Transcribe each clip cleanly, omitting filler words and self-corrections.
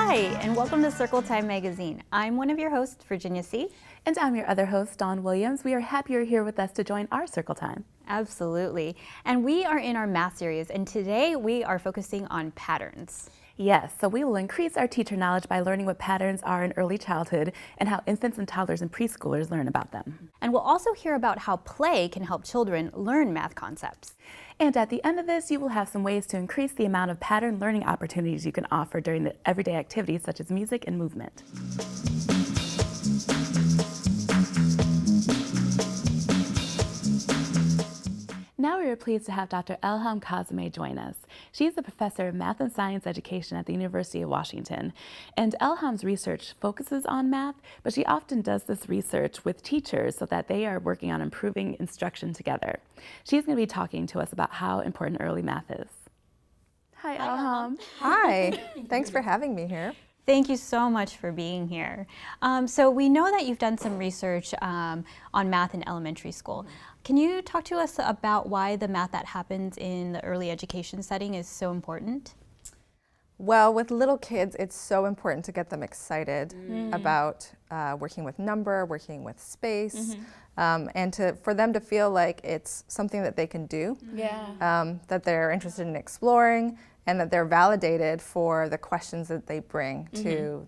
Hi, and welcome to Circle Time Magazine. I'm one of your hosts, Virginia C. And I'm your other host, Dawn Williams. We are happy you're here with us to join our Circle Time. Absolutely. And we are in our math series, and today we are focusing on patterns. Yes, so we will increase our teacher knowledge by learning what patterns are in early childhood and how infants and toddlers and preschoolers learn about them. And we'll also hear about how play can help children learn math concepts. And at the end of this, you will have some ways to increase the amount of pattern learning opportunities you can offer during the everyday activities such as music and movement. Now we are pleased to have Dr. Elham Kazime join us. She's a professor of math and science education at the University of Washington. And Elham's research focuses on math, but she often does this research with teachers so that they are working on improving instruction together. She's going to be talking to us about how important early math is. Hi, Elham. Hi, thanks for having me here. Thank you so much for being here. So we know that you've done some research on math in elementary school. Can you talk to us about why the math that happens in the early education setting is so important? Well, with little kids, it's so important to get them excited about working with number, working with space, and for them to feel like it's something that they can do, that they're interested in exploring, and that they're validated for the questions that they bring to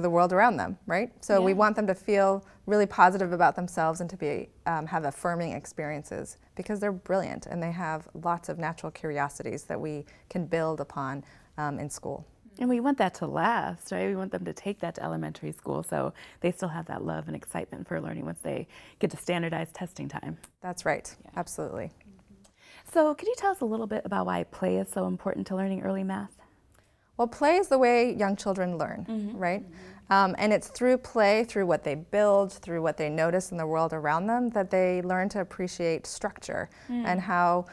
the world around them, right? So we want them to feel really positive about themselves and to be have affirming experiences because they're brilliant and they have lots of natural curiosities that we can build upon in school. And we want that to last, right? We want them to take that to elementary school so they still have that love and excitement for learning once they get to standardized testing time. That's right, absolutely. So could you tell us a little bit about why play is so important to learning early math? Well, play is the way young children learn, right? And it's through play, through what they build, through what they notice in the world around them, that they learn to appreciate structure and how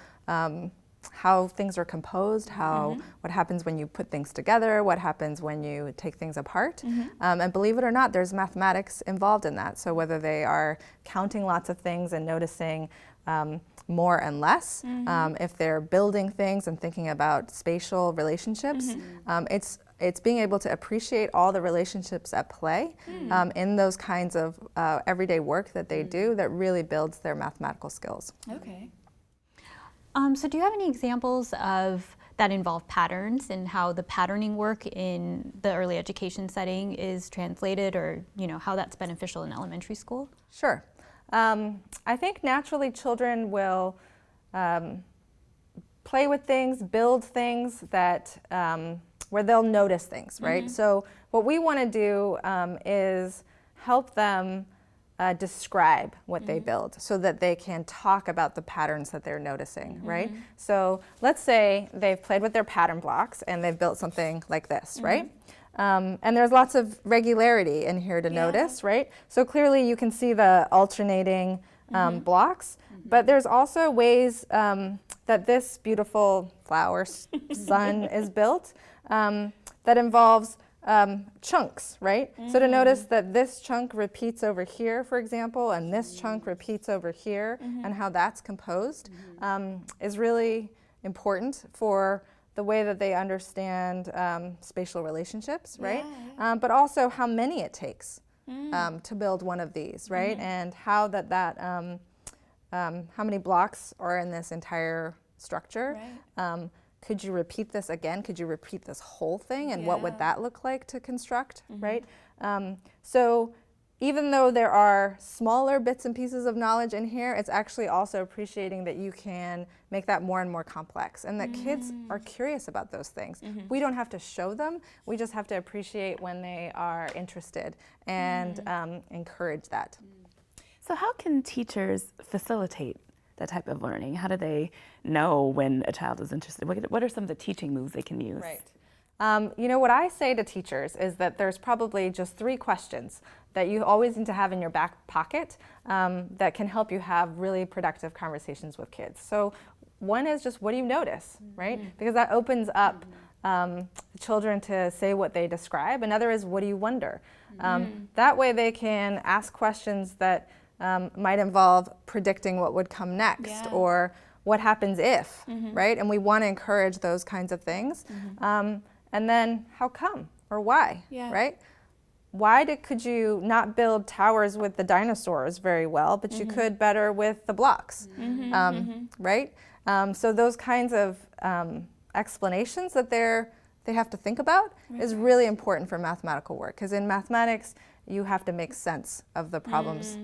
things are composed, what happens when you put things together, what happens when you take things apart. And believe it or not, there's mathematics involved in that. So whether they are counting lots of things and noticing more and less, if they're building things and thinking about spatial relationships, it's being able to appreciate all the relationships at play in those kinds of everyday work that they do that really builds their mathematical skills. Okay. So do you have any examples of that involve patterns and how the patterning work in the early education setting is translated, or how that's beneficial in elementary school? Sure. I think naturally children will play with things, build things that where they'll notice things, right? So what we want to do is help them describe what they build so that they can talk about the patterns that they're noticing, right? So let's say they've played with their pattern blocks and they've built something like this, right? And there's lots of regularity in here to notice, right? So clearly you can see the alternating blocks, but there's also ways that this beautiful flower sun is built that involves chunks, right? So to notice that this chunk repeats over here, for example, and this chunk repeats over here, and how that's composed is really important for the way that they understand spatial relationships, right? But also how many it takes to build one of these, right? And how how many blocks are in this entire structure. Could you repeat this again? Could you repeat this whole thing? And what would that look like to construct, right? So even though there are smaller bits and pieces of knowledge in here, it's actually also appreciating that you can make that more and more complex and that kids are curious about those things. We don't have to show them, we just have to appreciate when they are interested and encourage that. So how can teachers facilitate that type of learning? How do they know when a child is interested? What are some of the teaching moves they can use? Right. What I say to teachers is that there's probably just 3 questions that you always need to have in your back pocket that can help you have really productive conversations with kids. So one is just, what do you notice, right? Because that opens up children to say what they describe. Another is, what do you wonder? That way they can ask questions that might involve predicting what would come next, or what happens if, right? And we want to encourage those kinds of things. And then how come or why, right? Why could you not build towers with the dinosaurs very well, but you could better with the blocks, right? So those kinds of explanations that they have to think about is really important for mathematical work, because in mathematics you have to make sense of the problems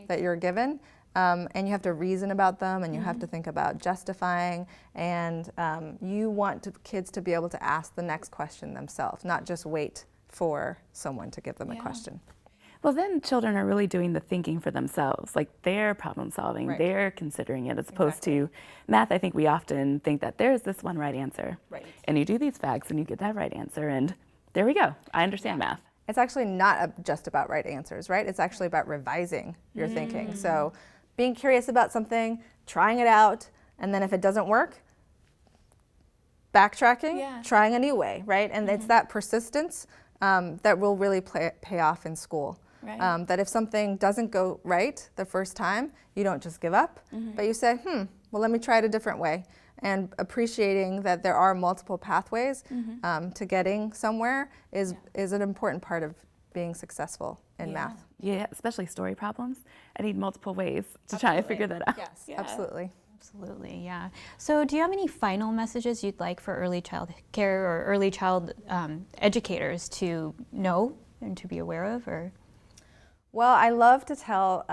that you're given, and you have to reason about them, and you have to think about justifying, and you want kids to be able to ask the next question themselves, not just wait for someone to give them a question. Well, then children are really doing the thinking for themselves, like they're problem solving, they're considering it, as opposed to math. I think we often think that there's this one right answer, and you do these facts and you get that right answer, and there we go. I understand math. It's actually not just about right answers, right? It's actually about revising your thinking. So being curious about something, trying it out, and then if it doesn't work, backtracking, trying a new way, right? And it's that persistence that will really pay off in school. That if something doesn't go right the first time, you don't just give up, but you say, well, let me try it a different way. And appreciating that there are multiple pathways to getting somewhere is an important part of being successful in math. Yeah, especially story problems. I need multiple ways to try and figure that out. Yes, absolutely. Absolutely, yeah. So do you have any final messages you'd like for early child care or early child educators to know and to be aware of? Or? Well, I love to tell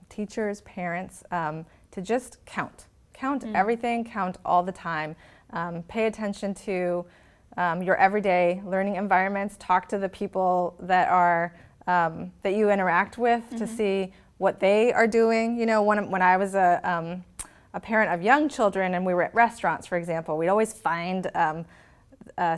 teachers, parents, to just count. Count everything, count all the time. Pay attention to your everyday learning environments. Talk to the people that are that you interact with to see what they are doing. You know, when I was a parent of young children and we were at restaurants, for example, we'd always find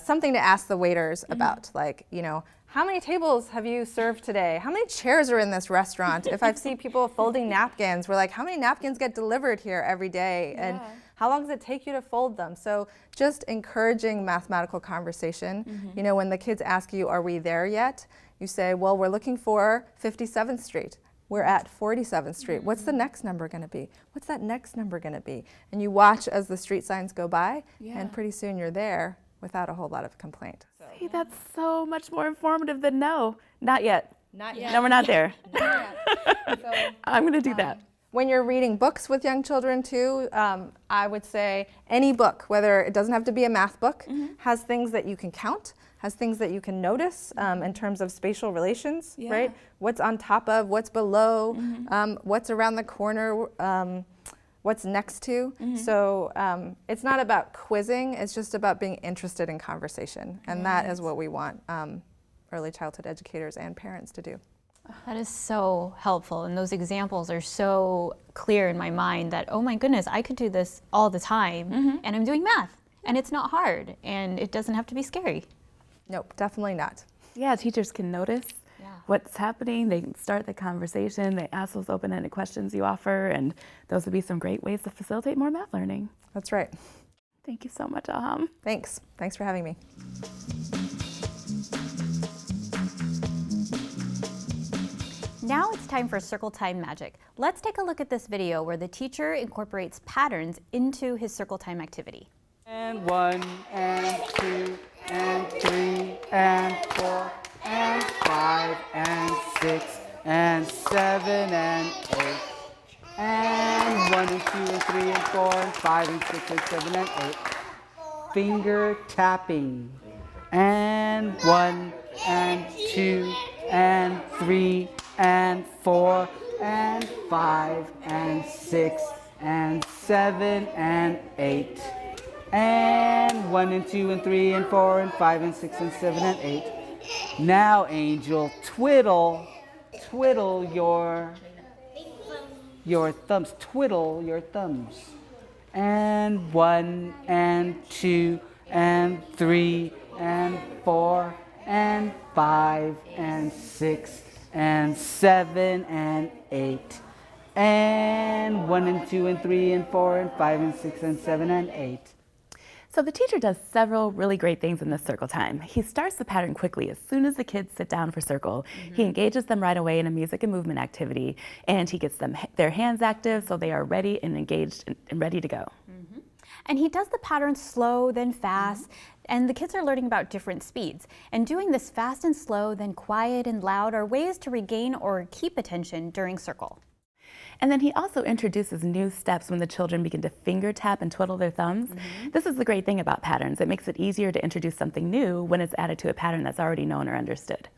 something to ask the waiters about, like, you know, how many tables have you served today? How many chairs are in this restaurant? If I see people folding napkins, we're like, how many napkins get delivered here every day? And how long does it take you to fold them? So just encouraging mathematical conversation. You know, when the kids ask you, are we there yet? You say, well, we're looking for 57th Street. We're at 47th Street. What's the next number going to be? What's that next number going to be? And you watch as the street signs go by, and pretty soon you're there without a whole lot of complaint. See, that's so much more informative than no. Not yet. Not yet. No, we're not there. Not yet. So, I'm going to do that. when you're reading books with young children too, I would say any book, whether it doesn't have to be a math book, has things that you can count, has things that you can notice in terms of spatial relations, right? What's on top of, what's below, what's around the corner, what's next to. So it's not about quizzing, it's just about being interested in conversation. And that is what we want early childhood educators and parents to do. That is so helpful, and those examples are so clear in my mind that, oh my goodness, I could do this all the time, and I'm doing math, and it's not hard, and it doesn't have to be scary. Nope, definitely not. Yeah, teachers can notice what's happening, they can start the conversation, they ask those open-ended questions you offer, and those would be some great ways to facilitate more math learning. That's right. Thank you so much, Ilham. Thanks. Thanks for having me. Now it's time for Circle Time Magic. Let's take a look at this video where the teacher incorporates patterns into his Circle Time activity. And 1, and 2, and 3, and 4, and 5, and 6, and 7, and 8. And 1, and 2, and 3, and 4, and 5, and 6, and 7, and 8. Finger tapping. And 1, and 2, and 3, and 4, and 5, and 6, and 7, and 8. And 1, and 2, and 3, and 4, and 5, and 6, and 7, and 8. Now, Angel, twiddle your thumbs. Twiddle your thumbs. And 1, and 2, and 3, and 4, and 5, and 6, and 7, and 8. And 1, and 2, and 3, and 4, and 5, and 6, and 7, and 8. So the teacher does several really great things in this circle time. He starts the pattern quickly. As soon as the kids sit down for circle, he engages them right away in a music and movement activity, and he gets them their hands active so they are ready and engaged and ready to go. And he does the pattern slow, then fast, and the kids are learning about different speeds. And doing this fast and slow, then quiet and loud are ways to regain or keep attention during circle. And then he also introduces new steps when the children begin to finger tap and twiddle their thumbs. This is the great thing about patterns. It makes it easier to introduce something new when it's added to a pattern that's already known or understood.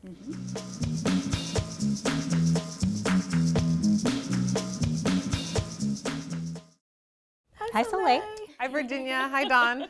Hi, Soleil. Hi, Virginia. Hi, Dawn.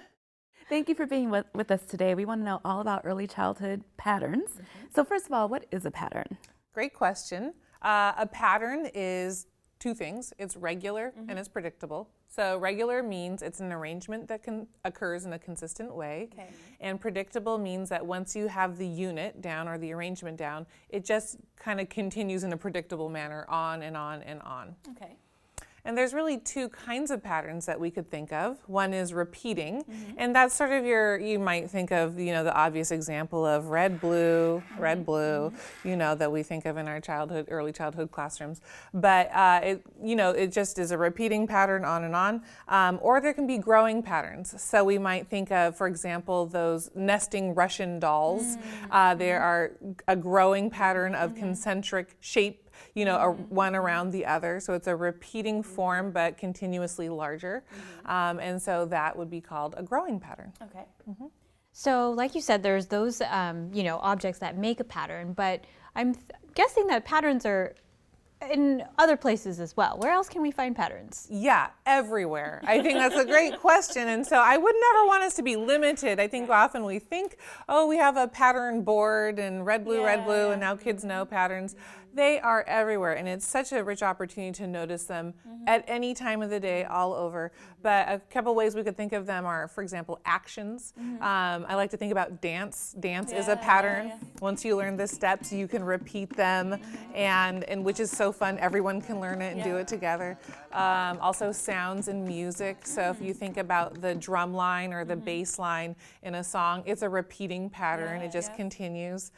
Thank you for being with us today. We want to know all about early childhood patterns. So first of all, what is a pattern? Great question. A pattern is two things. It's regular and it's predictable. So regular means it's an arrangement that occurs in a consistent way. Okay. And predictable means that once you have the unit down or the arrangement down, it just kind of continues in a predictable manner on and on and on. Okay. And there's really two kinds of patterns that we could think of. One is repeating, and that's sort of you might think of, the obvious example of red, blue, that we think of in our early childhood classrooms. But it just is a repeating pattern on and on. Or there can be growing patterns. So we might think of, for example, those nesting Russian dolls. There are a growing pattern of concentric shape, one around the other. So it's a repeating form, but continuously larger. And so that would be called a growing pattern. Okay. So like you said, there's those, objects that make a pattern, but I'm guessing that patterns are in other places as well. Where else can we find patterns? Yeah, everywhere. I think that's a great question. And so I would never want us to be limited. I think often we think, we have a pattern board and red, blue, and now kids know patterns. They are everywhere, and it's such a rich opportunity to notice them at any time of the day, all over. But a couple ways we could think of them are, for example, actions. I like to think about dance. Dance is a pattern. Once you learn the steps, you can repeat them, and which is so fun. Everyone can learn it and do it together. Also sounds and music. So if you think about the drum line or the bass line in a song, it's a repeating pattern. It just continues.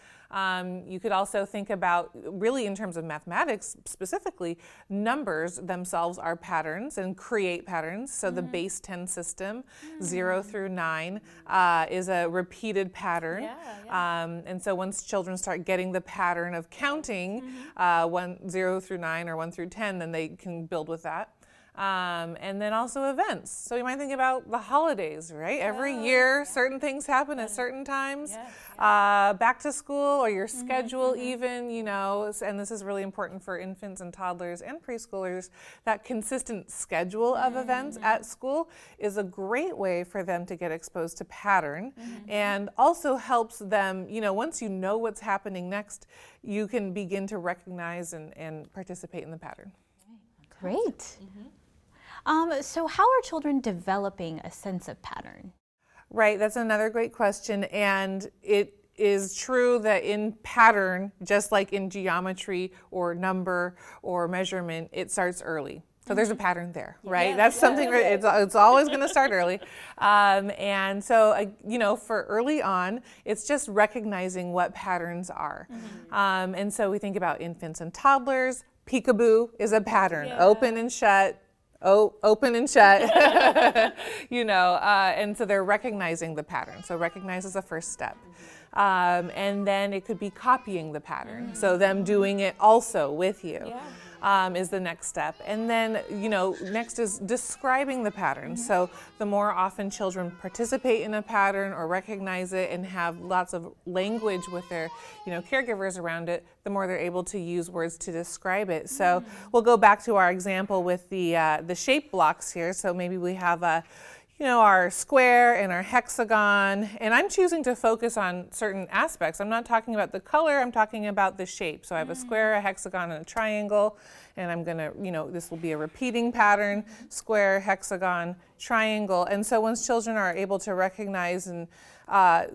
You could also think about, really in terms of mathematics specifically, numbers themselves are patterns and create patterns. So the base 10 system, 0 through 9, is a repeated pattern. And so once children start getting the pattern of counting 0 through 9 or 1 through 10, then they can build with that. And then also events. So you might think about the holidays, right? Every year, certain things happen at certain times. Back to school or your schedule even, and this is really important for infants and toddlers and preschoolers. That consistent schedule of events at school is a great way for them to get exposed to pattern, and also helps them, once you know what's happening next, you can begin to recognize and participate in the pattern. Great. So how are children developing a sense of pattern? Right, that's another great question. And it is true that in pattern, just like in geometry or number or measurement, it starts early. So there's a pattern there, right? That's something, it's always going to start early. And so, for early on, it's just recognizing what patterns are. And so we think about infants and toddlers. Peekaboo is a pattern, open and shut. Open and shut, and so they're recognizing the pattern. So recognize is the first step. And then it could be copying the pattern. So them doing it also with you is the next step. And then, next is describing the pattern. So the more often children participate in a pattern or recognize it and have lots of language with their, caregivers around it, the more they're able to use words to describe it. So we'll go back to our example with the shape blocks here. So maybe we have our square and our hexagon, and I'm choosing to focus on certain aspects. I'm not talking about the color, I'm talking about the shape. So I have a square, a hexagon, and a triangle, and I'm gonna, this will be a repeating pattern, square, hexagon, triangle. And so once children are able to recognize and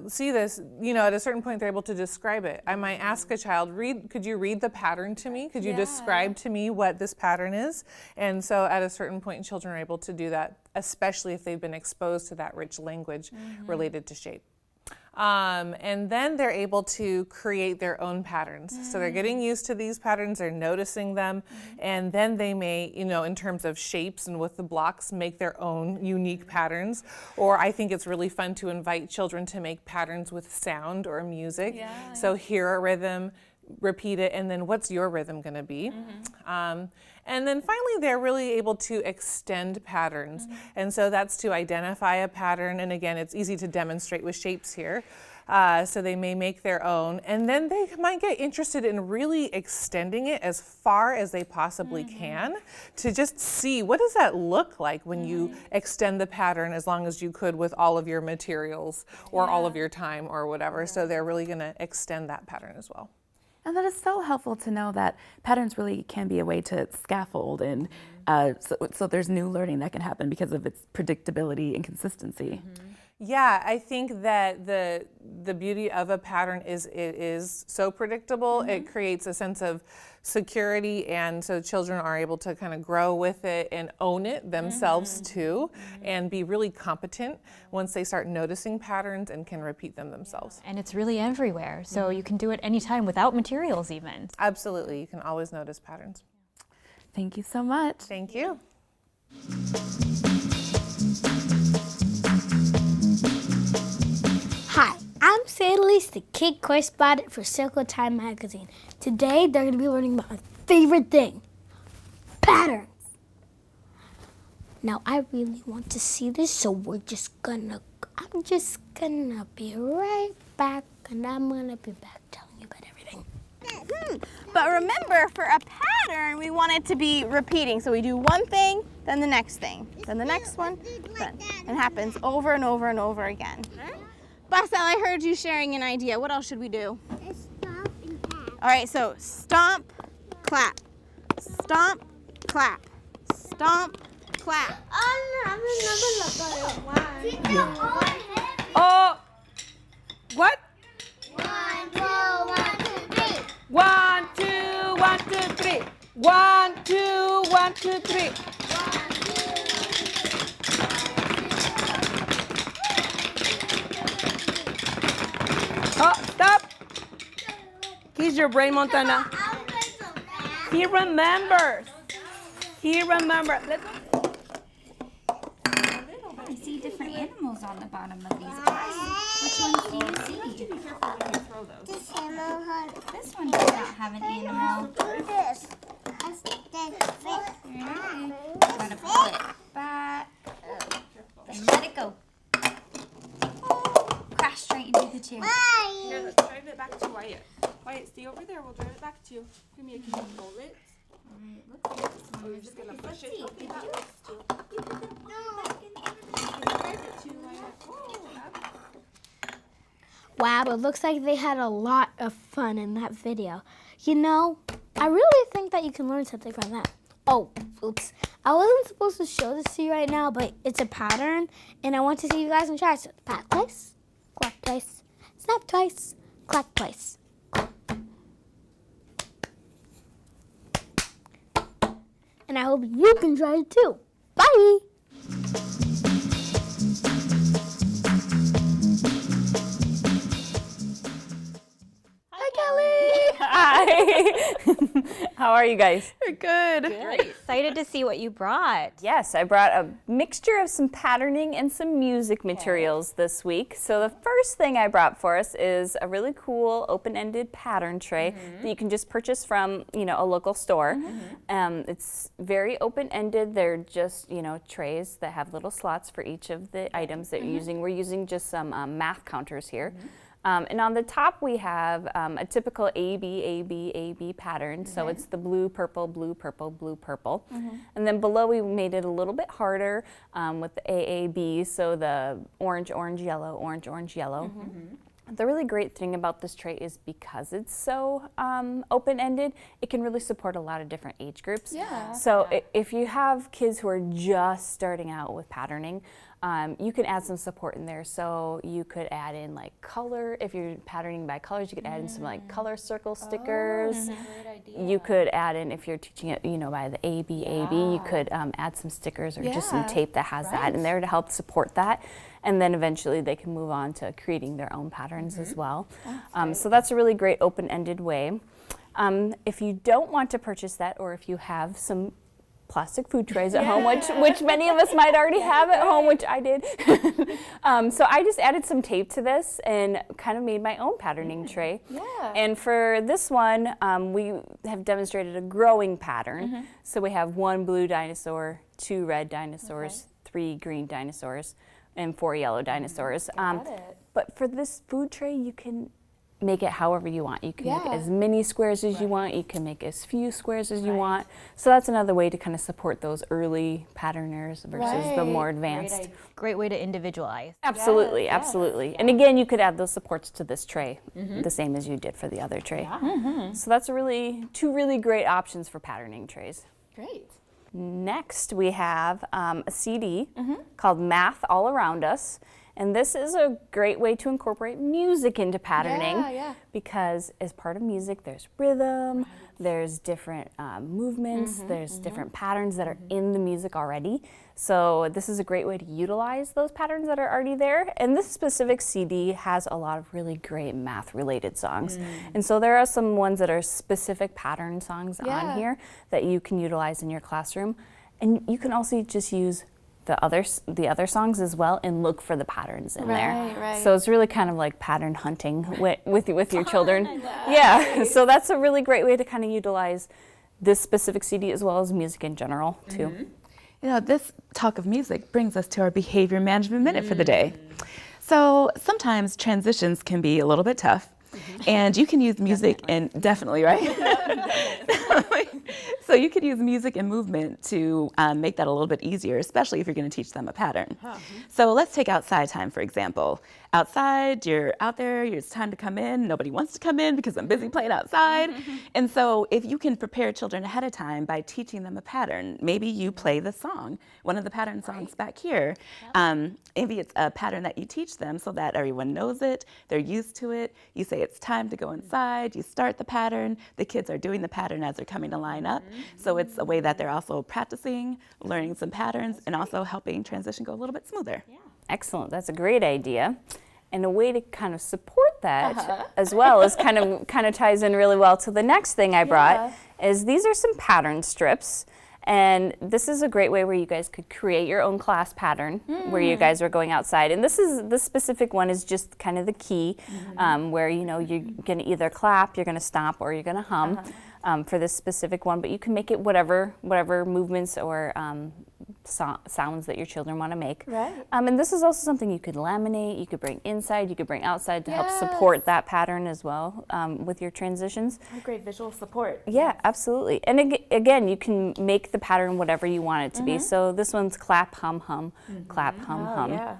see this, at a certain point they're able to describe it. I might ask a child, could you read the pattern to me? Could you describe to me what this pattern is? And so at a certain point, children are able to do that, especially if they've been exposed to that rich language related to shape. And then they're able to create their own patterns. So they're getting used to these patterns, they're noticing them, and then they may, you know, in terms of shapes and with the blocks, make their own unique patterns. Or I think it's really fun to invite children to make patterns with sound or music. So hear a rhythm, repeat it, and then what's your rhythm going to be? And then finally, they're really able to extend patterns. And so that's to identify a pattern. And again, it's easy to demonstrate with shapes here. So they may make their own. And then they might get interested in really extending it as far as they possibly can to just see what does that look like when you extend the pattern as long as you could with all of your materials or all of your time or whatever. So they're really going to extend that pattern as well. And that is so helpful to know that patterns really can be a way to scaffold, and so there's new learning that can happen because of its predictability and consistency. Yeah, I think that the beauty of a pattern is it is so predictable. It creates a sense of security, and so children are able to kind of grow with it and own it themselves too, and be really competent once they start noticing patterns and can repeat them themselves. And it's really everywhere, so you can do it anytime without materials even. Absolutely, you can always notice patterns. Thank you so much. Thank you. Hi, I'm Sadalise, the kid correspondent for Circle Time magazine. Today, they're going to be learning about my favorite thing, patterns. Now, I really want to see this, so I'm just gonna be right back, and I'm gonna be back telling you about everything. But remember, for a pattern, we want it to be repeating. So we do one thing, then the next thing, then the next one, then it happens over and over and over again. Basel, I heard you sharing an idea. What else should we do? Stomp and tap. All right, so stomp, clap, stomp, clap, stomp, clap. Oh, what? 1, 2, 1, 2, 3. 1, 2, 1, 2, 3. 1, 2, 1, 2, 3. Oh, stop. He's your brain, Montana. He remembers. He remembers. Let's I see different animals on the bottom of these cards. Which ones do you see? This one does not have an animal. Gotta pull it back. Then let it go. Crash straight into the chair. Here, let's drive it back to Wyatt. Wyatt, stay over there. We'll drive it back to you. Come here, can you hold it? Alright, looks like this one We're is just gonna good. push Let's it. see. Okay, Did that you works too. put them all back in the Drive it to Wyatt. Wow, it looks like they had a lot of fun in that video. You know, I really think that you can learn something from that. Oh, oops. I wasn't supposed to show this to you right now, but it's a pattern, and I want to see you guys in try. So, pat twice, clap twice, snap twice, clap twice. And I hope you can try it too. Bye! Hi. How are you guys? Good. Excited to see what you brought. Yes, I brought a mixture of some patterning and some music materials this week. So the first thing I brought for us is a really cool open-ended pattern tray that you can just purchase from, a local store. It's very open-ended. They're just, trays that have little slots for each of the items that you're using. We're using just some math counters here. And on the top we have a typical A-B pattern. So it's the blue, purple, blue, purple, blue, purple. And then below we made it a little bit harder with the AAB, so the orange, orange, yellow, orange, orange, yellow. The really great thing about this tray is because it's so open-ended, it can really support a lot of different age groups. So if you have kids who are just starting out with patterning, You can add some support in there. So you could add in like color. If you're patterning by colors, you could add in some like color circle stickers. Great idea. You could add in, if you're teaching it, by the A, B, you could add some stickers or just some tape that has that in there to help support that. And then eventually they can move on to creating their own patterns as well. So that's a really great open-ended way. If you don't want to purchase that, or if you have some plastic food trays at home, which many of us might already have at home, which I did. So I just added some tape to this and kind of made my own patterning tray. And for this one, we have demonstrated a growing pattern. So we have 1 blue dinosaur, 2 red dinosaurs, 3 green dinosaurs, and 4 yellow dinosaurs. But for this food tray, you can make it however you want. You can make as many squares as you want. You can make as few squares as you want. So that's another way to kind of support those early patterners versus the more advanced. Great way to individualize. Absolutely, absolutely. And again, you could add those supports to this tray, the same as you did for the other tray. So that's two really great options for patterning trays. Great. Next, we have a CD called Math All Around Us. And this is a great way to incorporate music into patterning because as part of music, there's rhythm, there's different movements, there's different patterns that are in the music already. So this is a great way to utilize those patterns that are already there. And this specific CD has a lot of really great math-related songs. And so there are some ones that are specific pattern songs on here that you can utilize in your classroom. And you can also just use the other songs as well and look for the patterns in there. So it's really kind of like pattern hunting with your children. So that's a really great way to kind of utilize this specific CD as well as music in general too. This talk of music brings us to our behavior management minute for the day. So sometimes transitions can be a little bit tough. And you can use music definitely, right? So you could use music and movement to make that a little bit easier, especially if you're going to teach them a pattern. So let's take outside time, for example. Outside, you're out there, it's time to come in. Nobody wants to come in because I'm busy playing outside. And so if you can prepare children ahead of time by teaching them a pattern, maybe you play the song, one of the pattern songs back here. Maybe it's a pattern that you teach them so that everyone knows it, they're used to it. You say it's time to go inside, you start the pattern, the kids are doing the pattern as they're coming to line up. So it's a way that they're also practicing, learning some patterns, and also helping transition go a little bit smoother. Excellent, that's a great idea. And a way to kind of support that as well is kind of ties in really well to the next thing I brought is these are some pattern strips. And this is a great way where you guys could create your own class pattern where you guys are going outside. And this specific one is just kind of the key where you're going to either clap, you're going to stomp, or you're going to hum for this specific one. But you can make it whatever movements or sounds that your children want to make. And this is also something you could laminate, you could bring inside, you could bring outside to help support that pattern as well with your transitions. Great visual support. Yeah, absolutely. And again, you can make the pattern whatever you want it to be. So this one's clap, hum, hum, clap, hum, hum.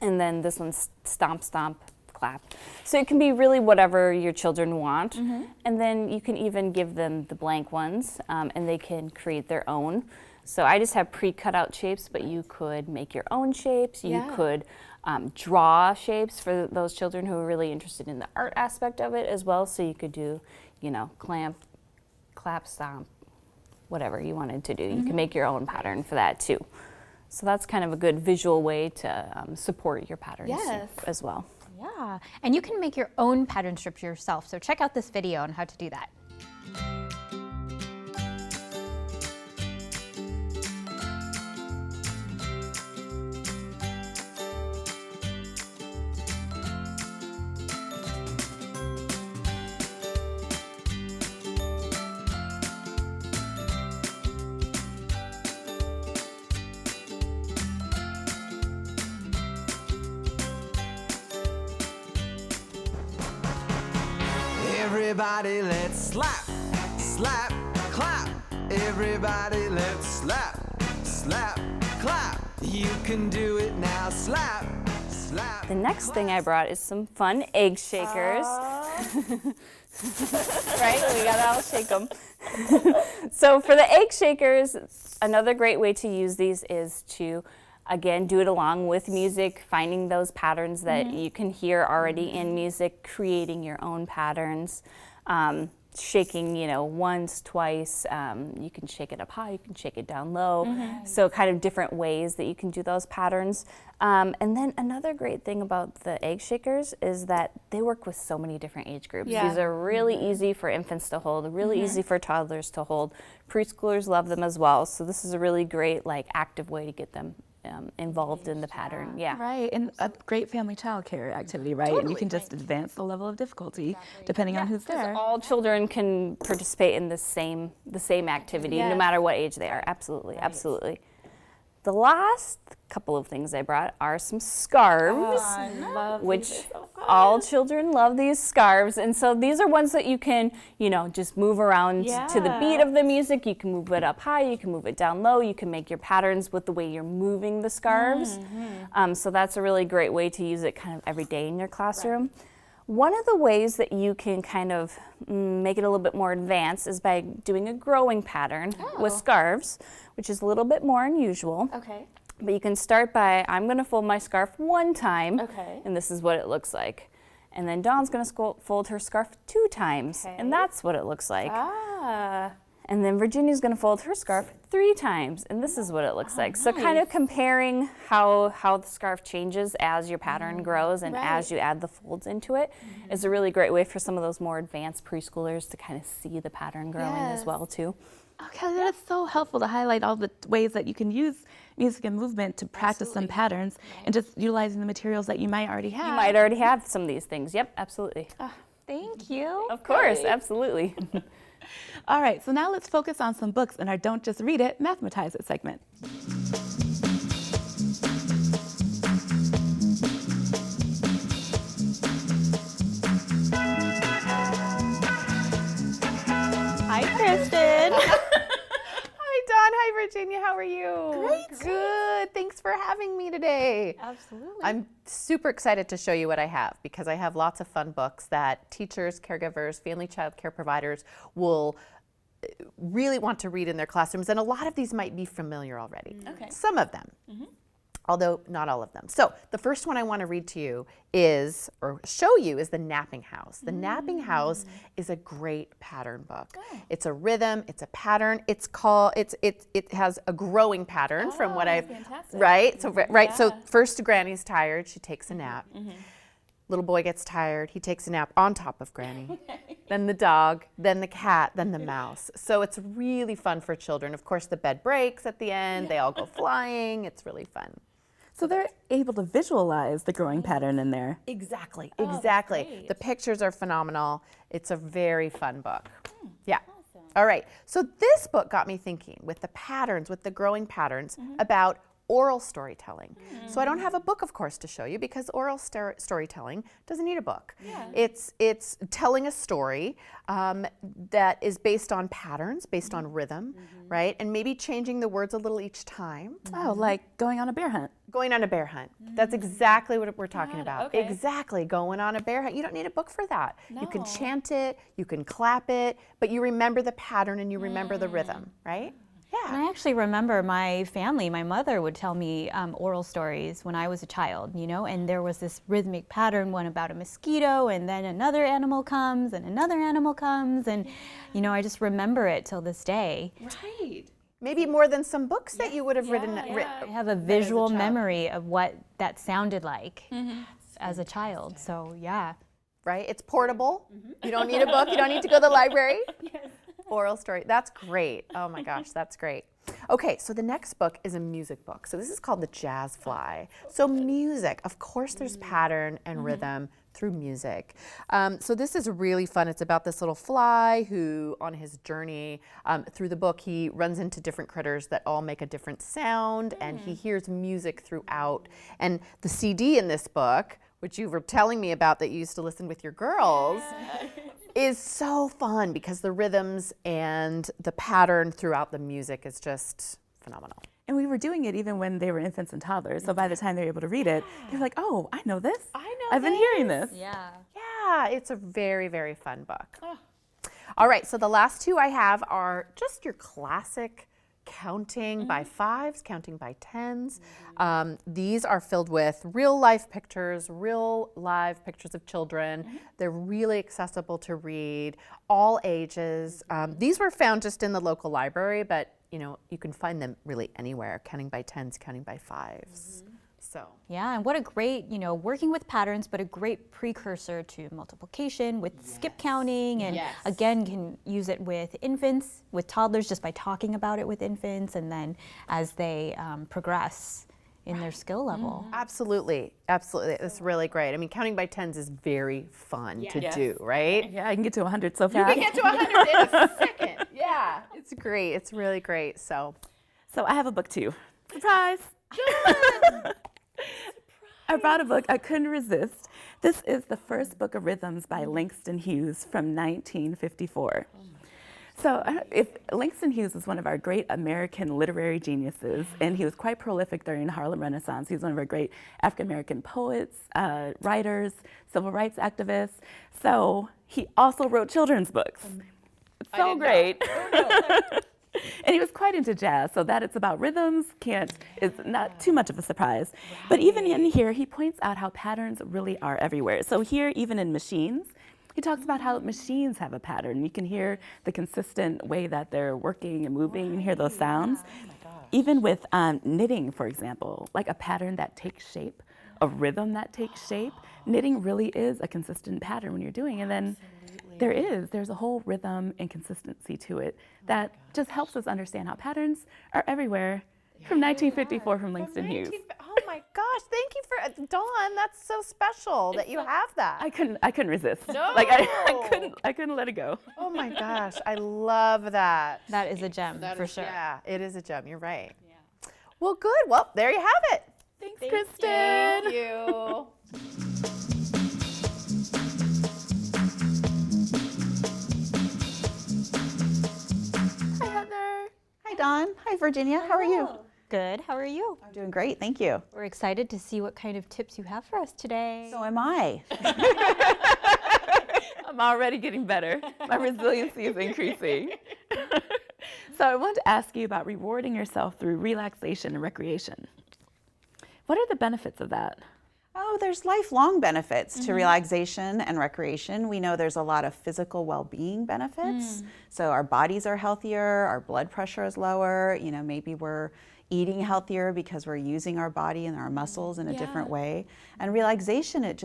And then this one's stomp, stomp, clap. So it can be really whatever your children want. And then you can even give them the blank ones and they can create their own. So I just have pre-cut out shapes, but you could make your own shapes. You could draw shapes for those children who are really interested in the art aspect of it as well. So you could do, clamp, clap, stomp, whatever you wanted to do. You can make your own pattern for that too. So that's kind of a good visual way to support your patterns as well. Yeah, and you can make your own pattern strips yourself. So check out this video on how to do that. Everybody, let's slap, slap, clap. Everybody, let's slap, slap, clap. You can do it now, slap, slap. The next thing I brought is some fun egg shakers. Right? We gotta all shake them. So for the egg shakers, another great way to use these is to Again, do it along with music, finding those patterns that you can hear already in music, creating your own patterns, shaking, once, twice. You can shake it up high, you can shake it down low. So kind of different ways that you can do those patterns. And then another great thing about the egg shakers is that they work with so many different age groups. These are really easy for infants to hold, really easy for toddlers to hold. Preschoolers love them as well. So this is a really great, active way to get them involved in the pattern. Yeah. Right, and a great family childcare activity, right? And you can just advance the level of difficulty depending on who's there. All children can participate in the same activity, no matter what age they are. Absolutely, absolutely. The last couple of things I brought are some scarves, which all children love these scarves. And so these are ones that you can, just move around to the beat of the music. You can move it up high, you can move it down low, you can make your patterns with the way you're moving the scarves. So that's a really great way to use it kind of every day in your classroom. One of the ways that you can kind of make it a little bit more advanced is by doing a growing pattern with scarves, which is a little bit more unusual. Okay. But you can start by, I'm going to fold my scarf one time, Okay. and this is what it looks like. And then Dawn's going to fold her scarf 2 times, and that's what it looks like. And then Virginia's going to fold her scarf 3 times, and this is what it looks like. So kind of comparing how the scarf changes as your pattern grows and as you add the folds into it is a really great way for some of those more advanced preschoolers to kind of see the pattern growing as well too. Okay, that's so helpful to highlight all the ways that you can use music and movement to practice some patterns and just utilizing the materials that you might already have. You might already have some of these things. Yep, absolutely. Thank you. Of course, absolutely. All right, so now let's focus on some books in our Don't Just Read It, Mathematize It segment. Hi, Kristen. Hi, Dawn. Hi, Virginia. How are you? Great. Good. Thanks for having me today. Absolutely. I'm super excited to show you what I have because I have lots of fun books that teachers, caregivers, family child care providers will really want to read in their classrooms. And a lot of these might be familiar already. Okay. Some of them. Although not all of them. So the first one I want to read to you is, or show you, is The Napping House. The Napping House is a great pattern book. It's a rhythm, it's a pattern. It has a growing pattern from what I've, fantastic. right? So so first Granny's tired, she takes a nap. Little boy gets tired, he takes a nap on top of Granny. Then the dog, then the cat, then the mouse. So it's really fun for children. Of course, the bed breaks at the end, they all go flying, it's really fun. So they're able to visualize the growing pattern in there. Exactly, exactly. The pictures are phenomenal. It's a very fun book. Yeah. All right. So this book got me thinking with the patterns, with the growing patterns about oral storytelling. So I don't have a book, of course, to show you because oral storytelling doesn't need a book. It's telling a story that is based on patterns, based on rhythm, right? And maybe changing the words a little each time. Oh, like going on a bear hunt. Going on a bear hunt. That's exactly what we're talking about. Exactly, going on a bear hunt. You don't need a book for that. You can chant it, you can clap it, but you remember the pattern and you remember the rhythm, right? And I actually remember my family, my mother would tell me oral stories when I was a child, and there was this rhythmic pattern, one about a mosquito, and then another animal comes, and another animal comes, and, I just remember it till this day. Right. Maybe more than some books that you would have written. I have a visual memory of what that sounded like as a child, so yeah. Right, it's portable. You don't need a book, you don't need to go to the library. Oral story, that's great. Oh my gosh, that's great. Okay, so the next book is a music book. So this is called The Jazz Fly. So music, of course there's pattern and rhythm through music. So this is really fun. It's about this little fly who on his journey through the book, he runs into different critters that all make a different sound and he hears music throughout. And the CD in this book, which you were telling me about that you used to listen with your girls, is so fun because the rhythms and the pattern throughout the music is just phenomenal. And we were doing it even when they were infants and toddlers. So by the time they're able to read it, they're like, oh, I know this. I've been hearing this. Yeah, it's a very, very fun book. All right, so the last two I have are just your classic counting by fives, counting by tens. These are filled with real life pictures, real live pictures of children. They're really accessible to read, all ages. These were found just in the local library, but you can find them really anywhere, counting by tens, counting by fives. So. Yeah, and what a great, working with patterns, but a great precursor to multiplication with skip counting, and again, can use it with infants, with toddlers, just by talking about it with infants, and then as they progress in their skill level. Absolutely, absolutely. It's really great. I mean, counting by tens is very fun to do, right? Yeah, I can get to 100 so fast. You can get to 100 in a second. Yeah, it's great. It's really great. So I have a book too. Surprise! I brought a book I couldn't resist. This is the first book of rhythms by Langston Hughes from 1954. So Langston Hughes is one of our great American literary geniuses, and he was quite prolific during the Harlem Renaissance. He was one of our great African-American poets, writers, civil rights activists. So he also wrote children's books. It's so great. And he was quite into jazz, so that it's about rhythms is not too much of a surprise. But even in here, he points out how patterns really are everywhere. So here, even in machines, he talks about how machines have a pattern. You can hear the consistent way that they're working and moving. You can hear those sounds. Even with knitting, for example, like a pattern that takes shape, a rhythm that takes shape. Knitting really is a consistent pattern when you're doing it. And then there's a whole rhythm and consistency to it that just helps us understand how patterns are everywhere. From 1954 from Langston Hughes. Oh my gosh, thank you for, Dawn, that's so special that you have that. I couldn't resist. No. Like I couldn't let it go. Oh my gosh, I love that. That is a gem, for sure. Yeah, it is a gem, you're right. Yeah. Well, good, well, there you have it. Thanks, Kristen. Thank you. Hi, Dawn. Hi, Virginia. How are you? Good. How are you? I'm doing great. Thank you. We're excited to see what kind of tips you have for us today. So am I. I'm already getting better. My resiliency is increasing. So I want to ask you about rewarding yourself through relaxation and recreation. What are the benefits of that? Oh, there's lifelong benefits to relaxation and recreation. We know there's a lot of physical well-being benefits. So our bodies are healthier, our blood pressure is lower, maybe we're eating healthier because we're using our body and our muscles in a different way. And relaxation, it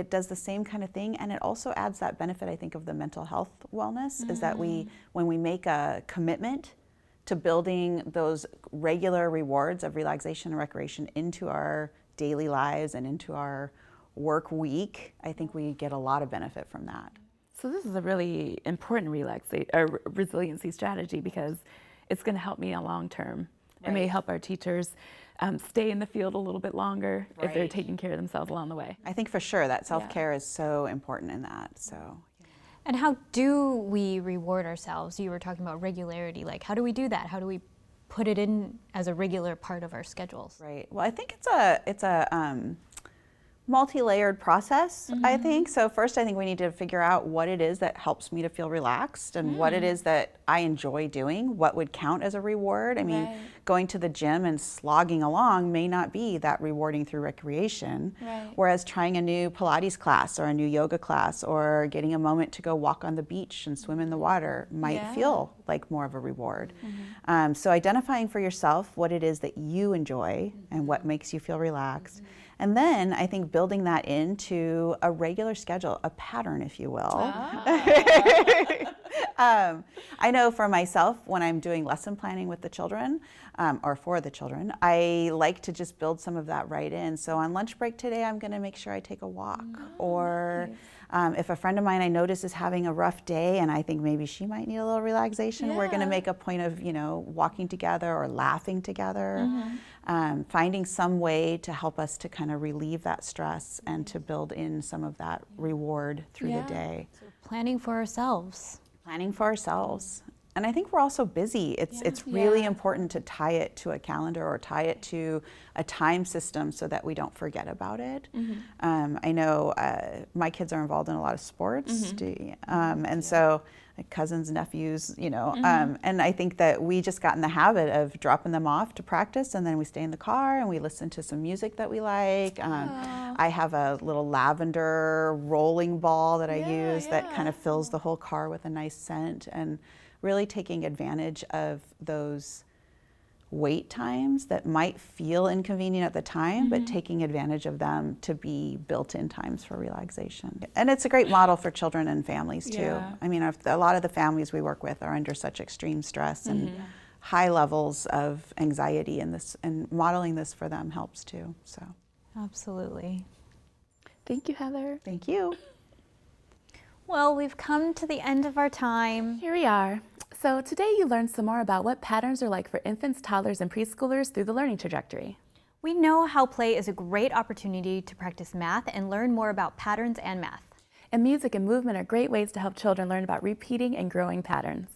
does the same kind of thing, and it also adds that benefit, I think, of the mental health wellness, is that when we make a commitment to building those regular rewards of relaxation and recreation into our daily lives and into our work week, I think we get a lot of benefit from that. So this is a really important resiliency strategy because it's going to help me in the long term. Right. It may help our teachers stay in the field a little bit longer if they're taking care of themselves along the way. I think for sure that self-care is so important in that. So. And how do we reward ourselves? You were talking about regularity. Like, how do we do that? How do we put it in as a regular part of our schedules? Right. Well, I think it's a multi-layered process, I think. So first, I think we need to figure out what it is that helps me to feel relaxed and what it is that I enjoy doing, what would count as a reward. I mean, going to the gym and slogging along may not be that rewarding through recreation, whereas trying a new Pilates class or a new yoga class or getting a moment to go walk on the beach and swim in the water might feel like more of a reward. So identifying for yourself what it is that you enjoy and what makes you feel relaxed. And then I think building that into a regular schedule, a pattern, if you will. I know for myself, when I'm doing lesson planning with the children, or for the children, I like to just build some of that right in. So on lunch break today, I'm gonna make sure I take a walk. Or if a friend of mine I notice is having a rough day and I think maybe she might need a little relaxation, we're gonna make a point of, walking together or laughing together. Finding some way to help us to kind of relieve that stress and to build in some of that reward through the day. So planning for ourselves. Planning for ourselves. I think we're also busy. It's really important to tie it to a calendar or tie it to a time system so that we don't forget about it. I know my kids are involved in a lot of sports, and so cousins, nephews, you know, and I think that we just got in the habit of dropping them off to practice, and then we stay in the car and we listen to some music that we like. I have a little lavender rolling ball that I use that kind of fills the whole car with a nice scent, and really taking advantage of those wait times that might feel inconvenient at the time, but taking advantage of them to be built-in times for relaxation. And it's a great model for children and families too. I mean, a lot of the families we work with are under such extreme stress and high levels of anxiety, and modeling this for them helps too. So, Absolutely. Thank you, Heather. Thank you. Well, we've come to the end of our time. Here we are. So today you learned some more about what patterns are like for infants, toddlers, and preschoolers through the learning trajectory. We know how play is a great opportunity to practice math and learn more about patterns and math. And music and movement are great ways to help children learn about repeating and growing patterns.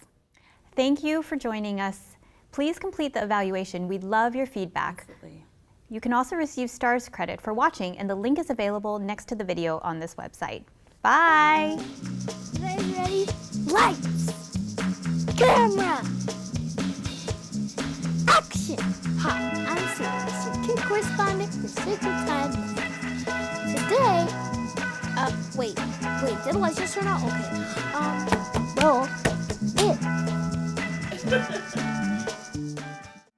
Thank you for joining us. Please complete the evaluation. We'd love your feedback. Absolutely. You can also receive STARS credit for watching, and the link is available next to the video on this website. Bye! You guys ready? Lights! Camera! Action! Hi, I'm Sarah, your kid correspondent for Sacred Time. Today, wait, did the lights just turn out? Okay, well, it.